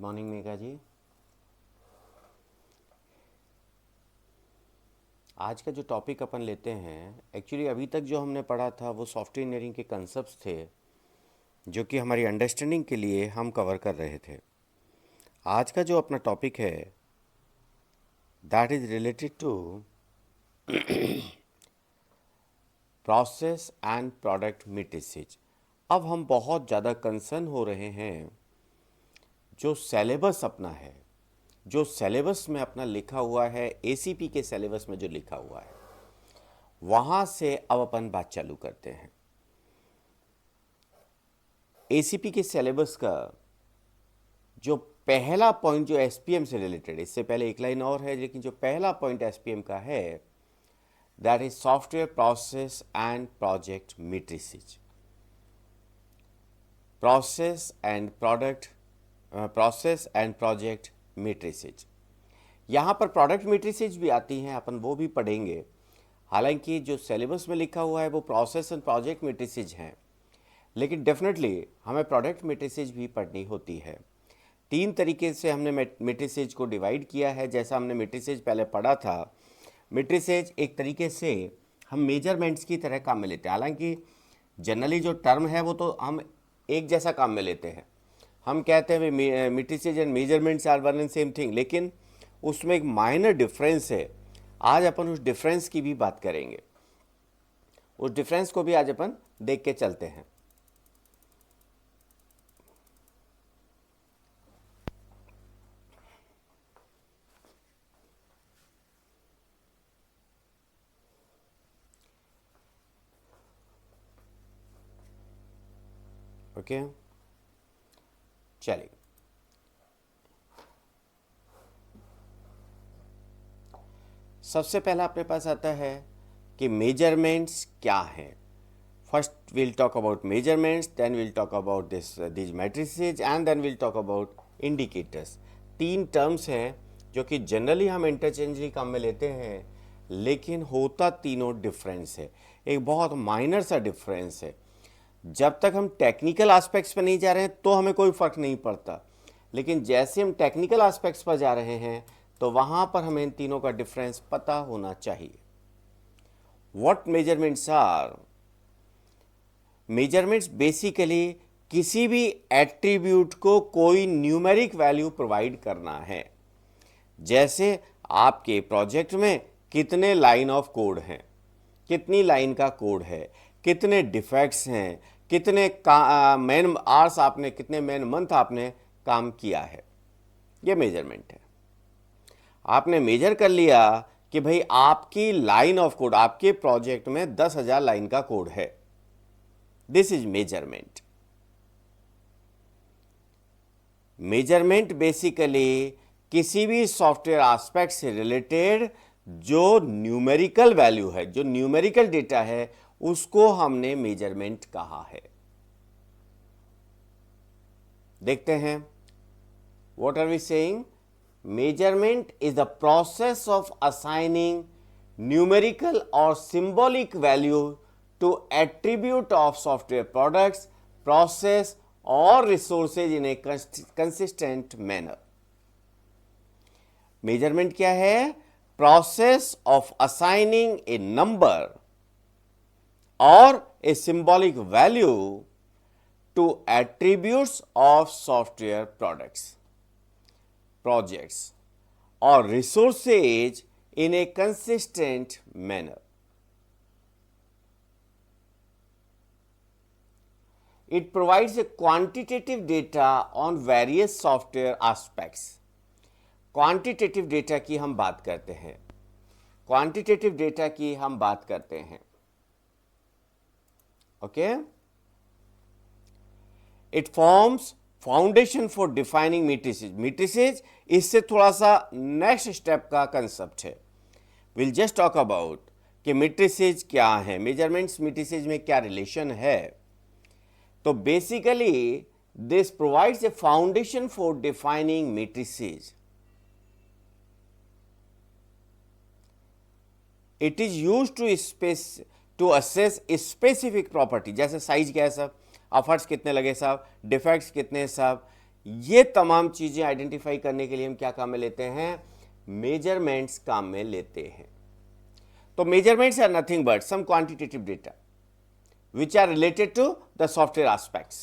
Morning Megha जी। आज का जो टॉपिक अपन लेते हैं, एक्चुअली अभी तक जो हमने पढ़ा था वो सॉफ्टवेयर इंजीनियरिंग के कंसेप्ट्स थे जो कि हमारी अंडरस्टैंडिंग के लिए हम कवर कर रहे थे। आज का जो अपना टॉपिक है that is related to process and product matrices. अब हम बहुत ज़्यादा कंसर्न हो रहे हैं जो सेलेबस अपना है, जो सेलेबस में अपना लिखा हुआ है, एसीपी के सेलेबस में जो लिखा हुआ है वहाँ से अब अपन बात चालू करते हैं। एसीपी के सिलेबस का जो पहला पॉइंट जो एसपीएम से रिलेटेड है, इससे पहले एक लाइन और है, लेकिन जो पहला पॉइंट एसपीएम का है that is software process and project matrices. Process and project matrices. यहाँ पर प्रोडक्ट मैट्रिसेस भी आती हैं, अपन वो भी पढ़ेंगे। हालांकि जो सिलेबस में लिखा हुआ है वो प्रोसेस एंड प्रोजेक्ट मैट्रिसेस हैं, लेकिन डेफिनेटली हमें प्रोडक्ट मैट्रिसेस भी पढ़नी होती है। तीन तरीके से हमने मैट्रिसेस को डिवाइड किया है। जैसा हमने मैट्रिसेस पहले पढ़ा था, मैट्रिसेस एक तरीके से हम मेजरमेंट्स की तरह काम में लेते हैं। हालांकि जनरली जो टर्म है वो तो हम एक जैसा काम में लेते हैं। हम कहते हैं matrices and measurements are one and same thing, लेकिन उसमें एक माइनर डिफरेंस है। आज अपन उस डिफरेंस की भी बात करेंगे, उस डिफरेंस को भी आज अपन देख के चलते हैं। ओके, चलिए। सबसे पहला अपने पास आता है कि मेजरमेंट्स क्या हैं। First will talk about measurements, then will talk about this matrices and then will talk about indicators. तीन टर्म्स हैं जो कि जनरली हम इंटरचेंजली काम में लेते हैं, लेकिन होता तीनों डिफरेंस है। एक बहुत माइनर सा डिफरेंस है। जब तक हम टेक्निकल एस्पेक्ट्स पर नहीं जा रहे हैं तो हमें कोई फ़र्क नहीं पड़ता, लेकिन जैसे हम टेक्निकल एस्पेक्ट्स पर जा रहे हैं तो वहाँ पर हमें इन तीनों का डिफरेंस पता होना चाहिए। What measurements are? Measurements basically किसी भी एट्रीब्यूट को कोई न्यूमेरिक वैल्यू प्रोवाइड करना है। जैसे आपके प्रोजेक्ट में कितने लाइन ऑफ कोड हैं, कितनी लाइन का कोड है, कितने डिफेक्ट्स हैं, कितने मैन आवर्स आपने, कितने मैन मंथ आपने काम किया है, ये मेजरमेंट है। आपने मेजर कर लिया कि भाई आपकी लाइन ऑफ कोड, आपके प्रोजेक्ट में 10,000 लाइन का कोड है, this is measurement. Measurement basically किसी भी सॉफ्टवेयर एस्पेक्ट से रिलेटेड जो न्यूमेरिकल वैल्यू है, जो न्यूमेरिकल डेटा है, उसको हमने मेजरमेंट कहा है। देखते हैं, what are we saying? Measurement is the process of assigning numerical or symbolic value to attribute of software products, process or resources in a consistent manner. Measurement क्या है? Process of assigning a number or a symbolic value to attributes of software products, projects or resources in a consistent manner. It provides a quantitative data on various software aspects. Quantitative data की हम बात करते हैं, quantitative data की हम बात करते हैं। Okay, it forms foundation for defining matrices. Matrices इससे थोड़ा सा नेक्स्ट स्टेप का कंसेप्ट है। विल जस्ट टॉक अबाउट कि मैट्रिसेस क्या है, मेजरमेंट्स मैट्रिसेस में क्या रिलेशन है। तो basically this provides a foundation for defining matrices. It is used to assess specific property, जैसे साइज क्या है साहब, एफर्ट्स कितने लगे साहब, डिफेक्ट्स कितने साहब, ये तमाम चीजें आइडेंटिफाई करने के लिए हम क्या काम में लेते हैं, मेजरमेंट्स काम में लेते हैं। तो measurements are nothing but some quantitative data which are related to the software aspects.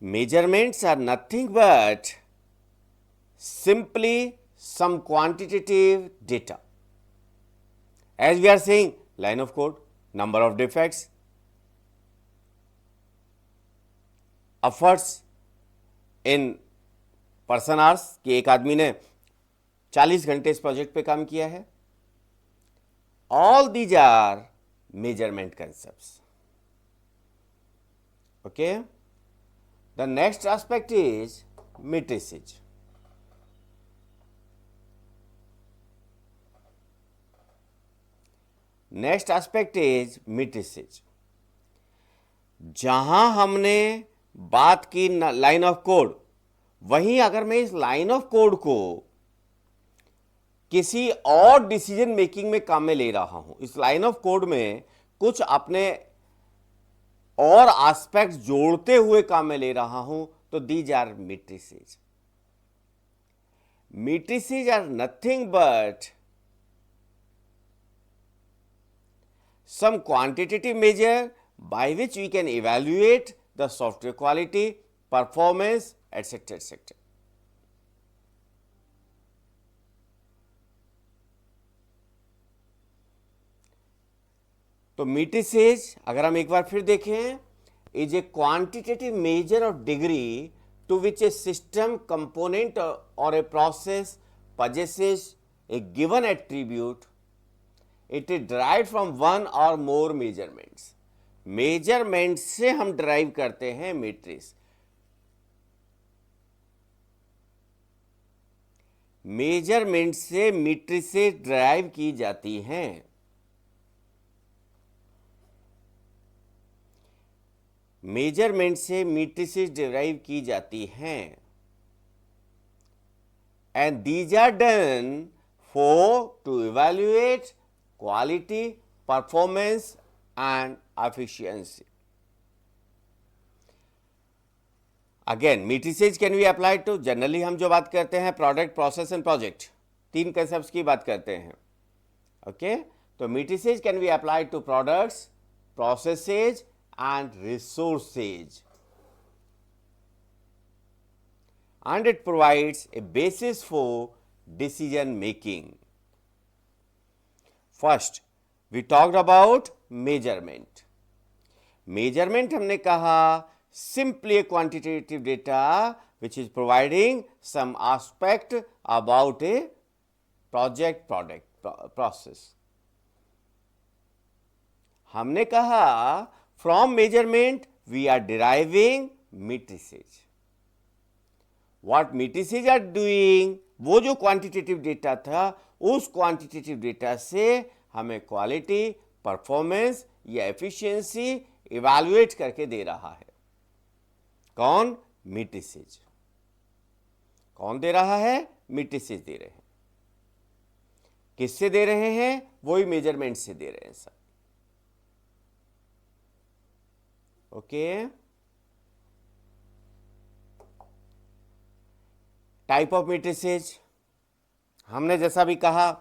Measurements are nothing but simply some quantitative data. As we are saying, line of code, number of defects, efforts in person hours कि एक आदमी ने 40 घंटे इस project पे काम किया है. All these are measurement concepts. Okay. The next aspect is matrices. Next aspect is matrices. जहां हमने बात की लाइन ऑफ कोड, वहीं अगर मैं इस लाइन ऑफ कोड को किसी और डिसीजन मेकिंग में काम में ले रहा हूं, इस लाइन ऑफ कोड में कुछ अपने और एस्पेक्ट जोड़ते हुए काम में ले रहा हूं, तो these are matrices. Matrices are nothing but some quantitative measure by which we can evaluate the software quality, performance, etc. etc. तो मैट्रिसेस अगर हम एक बार फिर देखें, is a quantitative measure of degree to which a system component or a process possesses a given attribute. It is derived from one or more measurements. Measurement से हम drive करते हैं मैट्रिक्स. मेजरमेंट से मैट्रिसेस ड्राइव की जाती हैं. Measurement से matrices derive की जाती हैं. And these are done for to evaluate quality, performance and efficiency. Again, matrices can be applied to, generally हम जो बात करते हैं प्रोडक्ट, प्रोसेस एंड प्रोजेक्ट, तीन कंसेप्ट्स की बात करते हैं. ओके, तो matrices can be applied to products, processes and resources, and it provides a basis for decision making. First, we talked about measurement. Measurement हमने कहा simply a quantitative data which is providing some aspect about a project, product, process. हमने कहा from measurement we are deriving matrices. What matrices are doing, वो जो quantitative data था, उस quantitative data से हमें क्वालिटी, परफॉर्मेंस या एफिशिएंसी इवैल्यूएट करके दे रहा है. कौन? मैट्रिसेस. कौन दे रहा है? मैट्रिसेस दे रहे हैं. किससे दे रहे हैं? वही मेजरमेंट से दे रहे हैं sir. Okay, type of matrices हमने जैसा भी कहा,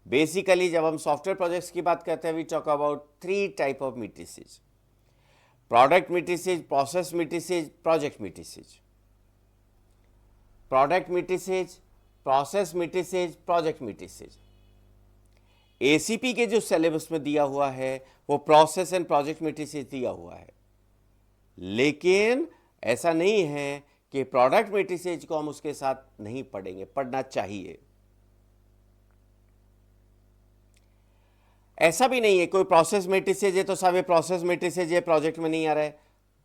बेसिकली जब हम सॉफ्टवेयर प्रोजेक्ट्स की बात करते हैं, we talk about 3 type of matrices: product matrices, process matrices, project matrices. Product matrices, process matrices, project matrices. ACP के जो सिलेबस में दिया हुआ है वो प्रोसेस एंड प्रोजेक्ट मैट्रिसेस दिया हुआ है, लेकिन ऐसा नहीं है कि प्रोडक्ट मैट्रिसेस को हम उसके साथ नहीं पढ़ेंगे, पढ़ना चाहिए. ऐसा भी नहीं है कोई प्रोसेस मैट्रिसेस है तो सब प्रोसेस मैट्रिसेस ये प्रोजेक्ट में नहीं आ रहा है.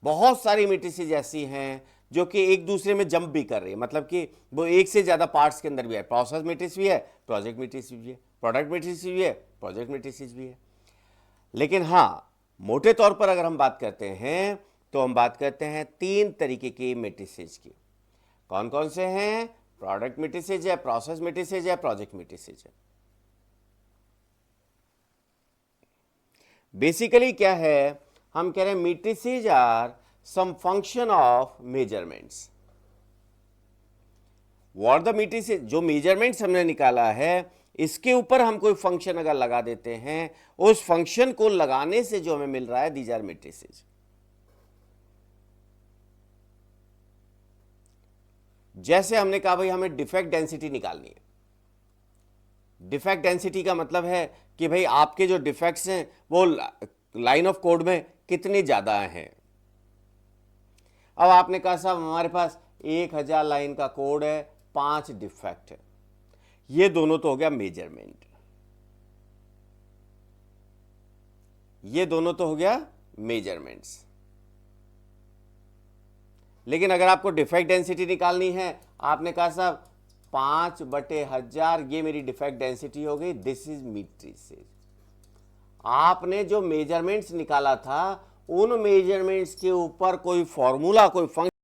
बहुत सारी मैट्रिसेस ऐसी हैं जो कि एक दूसरे में जंप भी कर रही है, मतलब कि वो एक से ज़्यादा पार्ट्स के अंदर भी है. प्रोसेस मैट्रिक्स भी है, प्रोजेक्ट मैट्रिक्स भी है, प्रोडक्ट मैट्रिक्स भी है, प्रोजेक्ट मैट्रिक्स भी है. लेकिन हाँ, मोटे तौर पर अगर हम बात करते हैं तो हम बात करते हैं 3 तरीके की मैट्रिसेस की. कौन कौन से हैं? प्रोडक्ट मैट्रिसेस है, प्रोसेस मैट्रिसेस है, प्रोजेक्ट मैट्रिसेस है. बेसिकली क्या है, हम कह रहे हैं matrices are some function of measurements. What the matrices, जो मेजरमेंट्स हमने निकाला है इसके ऊपर हम कोई फंक्शन अगर लगा देते हैं, उस फंक्शन को लगाने से जो हमें मिल रहा है, दीज आर मैट्रिसेज। जैसे हमने कहा भाई हमें डिफेक्ट डेंसिटी निकालनी है। डिफेक्ट डेंसिटी का मतलब है कि भाई आपके जो डिफेक्ट्स हैं वो लाइन ऑफ कोड में कितने ज्यादा हैं। अब आपने कहा साहब हमारे पास 1000 लाइन का कोड है, 5 डिफेक्ट है, ये दोनों तो हो गया मेजरमेंट, ये दोनों तो हो गया मेजरमेंट्स। लेकिन अगर आपको डिफेक्ट डेंसिटी निकालनी है, आपने कहा साहब 5/1000 ये मेरी डिफेक्ट डेंसिटी हो गई, दिस इज मैट्रिसेज। आपने जो मेजरमेंट्स निकाला था उन मेजरमेंट्स के ऊपर कोई फॉर्मूला, कोई फंक्शन